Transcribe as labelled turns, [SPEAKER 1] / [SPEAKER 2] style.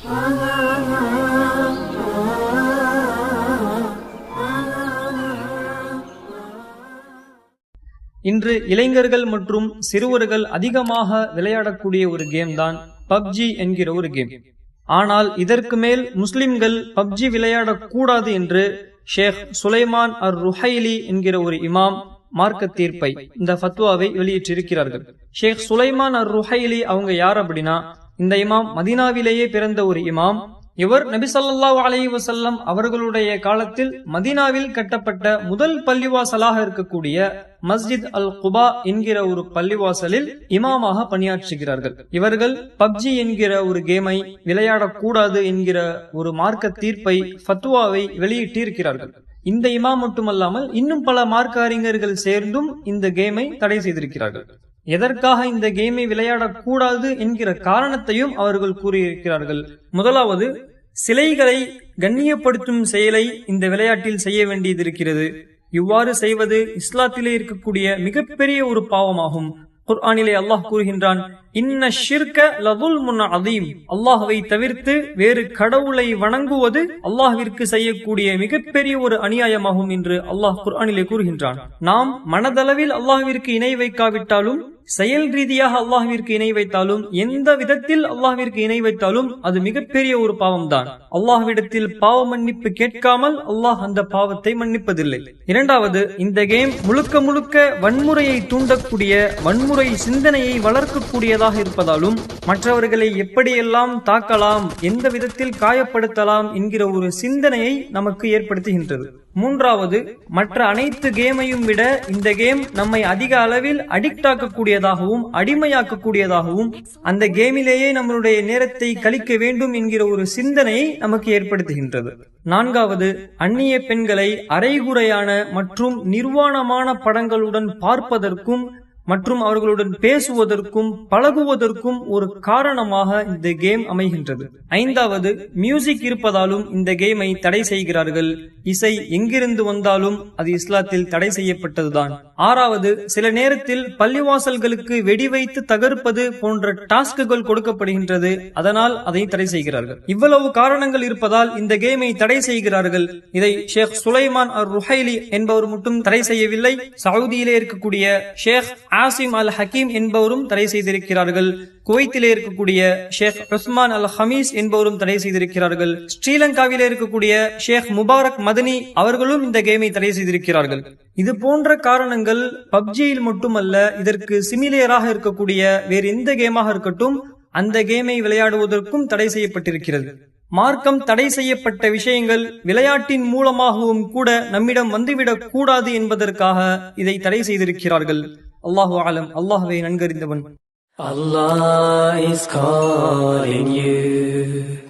[SPEAKER 1] இன்று இளைஞர்கள் மற்றும் சிறுவர்கள் அதிகமாக விளையாடக்கூடிய ஒரு கேம் தான் பப்ஜி என்கிற ஒரு கேம். ஆனால் இதற்கு மேல் முஸ்லிம்கள் பப்ஜி விளையாடக்கூடாது என்று ஷேக் சுலைமான் ருஹைலி என்கிற ஒரு இமாம் மார்க்க தீர்ப்பை, இந்த ஃபத்வாவை வெளியிட்டிருக்கிறார்கள். ஷேக் சுலைமான் ருஹைலி அவங்க யார் அப்படின்னா, இந்த இமாம் மதீனாவிலேயே பிறந்த ஒரு இமாம். இவர் நபி ஸல்லல்லாஹு அலைஹி வஸல்லம் அவர்களுடைய காலத்தில் மதீனாவில் கட்டப்பட்ட முதல் பள்ளிவாசலாக இருக்கக்கூடிய மஸ்ஜித் அல் குபா என்கிற ஒரு பள்ளிவாசலில் இமாமாக பணியாற்றுகிறார்கள். இவர்கள் பப்ஜி என்கிற ஒரு கேமை விளையாடக்கூடாது என்கிற ஒரு மார்க்க தீர்ப்பை, ஃபத்வாவை வெளியிட்டிருக்கிறார்கள். இந்த இமாம் மட்டுமல்லாமல் இன்னும் பல மார்க்க அறிஞர்கள் சேர்ந்தும் இந்த கேமை தடை செய்திருக்கிறார்கள். எதற்காக இந்த கேமை விளையாடக்கூடாது என்கிற காரணத்தையும் அவர்கள் கூறியிருக்கிறார்கள். முதலாவது, சிலைகளை கண்ணியப்படுத்தும் செயலை இந்த விளையாட்டில் செய்ய வேண்டியது இருக்கிறது. இவ்வாறு செய்வது இஸ்லாத்திலே இருக்கக்கூடிய மிகப்பெரிய ஒரு பாவமாகும். குர்ஆனிலே அல்லாஹ் கூறுகின்றான், இன்ன ஷிர்க லதுல்முன் அதீம். அல்லாஹ்வை தவிர்த்து வேறு கடவுளை வணங்குவது அல்லாஹ்விற்கு செய்யக்கூடிய மிகப்பெரிய ஒரு அநியாயமாகும் என்று அல்லாஹ் குர்ஆனிலே கூறுகின்றான். நாம் மனதளவில் அல்லாஹ்விற்கு இணை வைக்காவிட்டாலும், செயல் ரீதியாக அல்லாஹ்விற்கு இணை வைத்தாலும், எந்த விதத்தில் அல்லாஹ்விற்கு இணை வைத்தாலும் அது மிகப்பெரிய ஒரு பாவம் தான். அல்லாஹ்விடத்தில் பாவ மன்னிப்பு கேட்காமல் அல்லாஹ் அந்த பாவத்தை மன்னிப்பதில்லை. இரண்டாவது, இந்த கேம் முழுக்க முழுக்க வன்முறையை தூண்டக்கூடிய, வன்முறை சிந்தனையை வளர்க்கக்கூடியதாக இருப்பதாலும், மற்றவர்களை எப்படியெல்லாம் தாக்கலாம், எந்த விதத்தில் காயப்படுத்தலாம் என்கிற ஒரு சிந்தனையை நமக்கு ஏற்படுத்துகின்றது. மூன்றாவது, மற்ற அனைத்து கேமையும் விட இந்த கேம் நம்மை அதிக அளவில் அடிக்ட் ஆக்கக்கூடியதாகவும் அடிமையாக்கக்கூடியதாகவும், அந்த கேமிலேயே நம்மளுடைய நேரத்தை கழிக்க வேண்டும் என்கிற ஒரு சிந்தனையை நமக்கு ஏற்படுத்துகின்றது. நான்காவது, அந்நிய பெண்களை அரைகுறையான மற்றும் நிர்வாணமான படங்களுடன் பார்ப்பதற்கும் மற்றும் அவர்களுடன் பேசுவதற்கும் பழகுவதற்கும் ஒரு காரணமாக இந்த கேம் அமைகின்றது. ஐந்தாவது, மியூசிக் இருப்பதாலும் இந்த கேமை தடை செய்கிறார்கள். இசை எங்கிருந்து வந்தாலும் அது இஸ்லாத்தில் தடை செய்யப்பட்டதுதான். ஆறாவது, சில நேரத்தில் பள்ளிவாசல்களுக்கு வெடி வைத்து தகர்ப்பது போன்ற டாஸ்குகள் கொடுக்கப்படுகின்றது. அதனால் அதை தடை செய்கிறார்கள். இவ்வளவு காரணங்கள் இருப்பதால் இந்த கேமை தடை செய்கிறார்கள். இதை ஷேக் சுலைமான் ருஹைலி என்பவர் மட்டும் தடை செய்யவில்லை. சவுதியிலே இருக்கக்கூடிய ஷேக் ஆசிம் அல் ஹக்கீம் என்பவரும் தடை செய்திருக்கிறார்கள். குவைத்திலே இருக்கக்கூடிய ஷேக் உஸ்மான் அல் ஹமீஸ் என்பவரும் தடை செய்திருக்கிறார்கள். ஸ்ரீலங்காவிலே இருக்கக்கூடிய ஷேக் முபாரக் மதனி அவர்களும் இந்த கேமை தடை செய்திருக்கிறார்கள். இது போன்ற காரணங்கள் பப்ஜியில் மட்டுமல்ல, இதற்கு சிமிலியராக இருக்கக்கூடிய வேறு எந்த கேமாக இருக்கட்டும், அந்த கேமை விளையாடுவதற்கும் தடை செய்யப்பட்டிருக்கிறது. மார்க்கம் தடை செய்யப்பட்ட விஷயங்கள் விளையாட்டின் மூலமாகவும் கூட நம்மிடம் வந்துவிடக் கூடாது என்பதற்காக இதை தடை செய்திருக்கிறார்கள். அல்லாஹு அலம். அல்லாஹ்வை நன்கறிந்தவன்.
[SPEAKER 2] Allah is calling you.